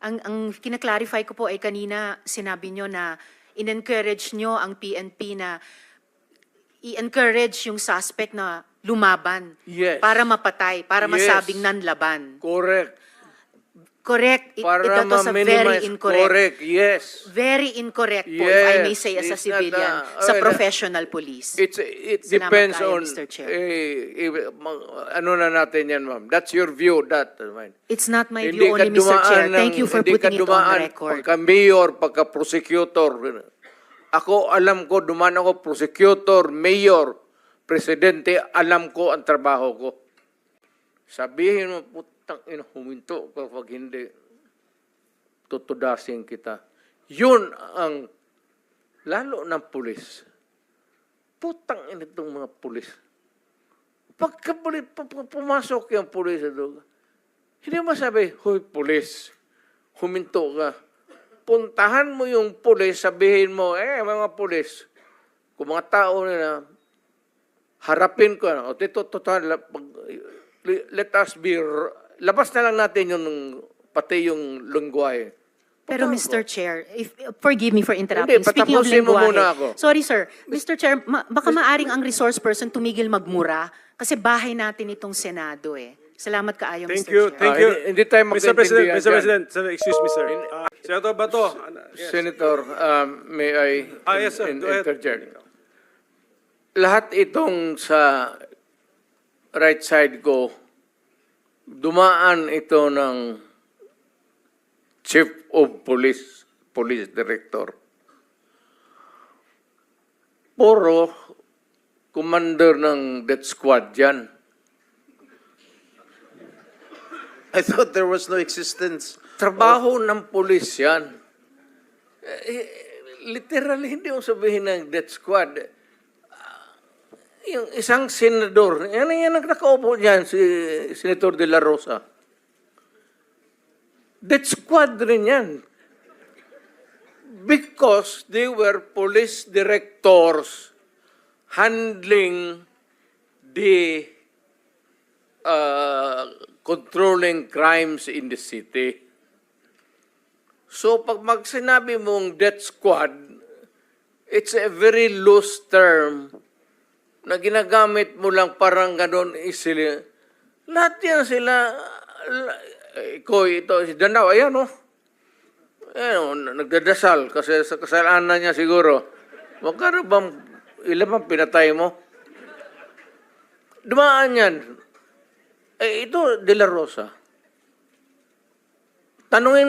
Ang kina-clarify ko po ay kanina sinabi nyo na in-encourage nyo ang PNP na i-encourage yung suspect na lumaban Yes. para mapatay, para Yes. masabing nanlaban. Correct. Correct. Para That was a very ma-minimize. incorrect. Correct, yes. Very incorrect po, if I may Yes, say, as a it's not, civilian, sa well, professional police. It Salamat depends kayo, on, Mr. Chair. ano na natin yan, ma'am. That's your view, that. It's not my Hindi view ka only, Mr. Chair. dumaan Thank you for hindi ka putting it on dumaan record. Pagka-mayor, pagka-prosecutor. Ako, alam ko, dumaan ako, prosecutor, mayor, presidente, alam ko ang trabaho ko. Sabihin mo, putang ina, huminto kapag hindi, tutudasin kita. Yun ang, lalo ng pulis. Putang ina itong mga pulis. Pagka pumasok yung pulis, hindi mo sabi, hoy pulis, huminto ka. Puntahan mo yung pulis, sabihin mo, mga pulis, kung mga tao na harapin ko, o let us be, labas na lang natin yung, pati yung lungguay. Pero Mr. Chair, forgive me for Hindi, interrupting. Speaking of patapusin mo muna ako. lengguwahe. Sorry sir, Mr. Chair, baka maaring ang resource person tumigil magmura kasi bahay natin itong Senado eh. Salamat kaayo, Thank Mr. you, Chair. thank you. Hindi tayo Mr. President, magkaintindihan Mr. dyan. President, sir, excuse me, sir. Senator Bato. Yes. Senator, may I Yes, sir. Go ahead. interject? Lahat itong sa right side ko, dumaan ito ng Chief of Police, Police Director. Puro commander ng death squad yan. I thought there was no existence. Trabaho ng pulis yan. Literally, hindi mo sabihin ng death squad. Yung isang senador, yan ang nakaupo dyan, si Senator De La Rosa. Death squad rin yan. Because they were police directors handling the controlling crimes in the city. So pag sinabi mong death squad, it's a very loose term na ginagamit mo lang parang ganon isili. Lahat yan sila, ito, si Danao, ayan o. Nagdadasal kasi sa kasalanan niya siguro. Magkano bang, ilan bang pinatay mo? Dumaan yan. Ito, De La Rosa. Tanungin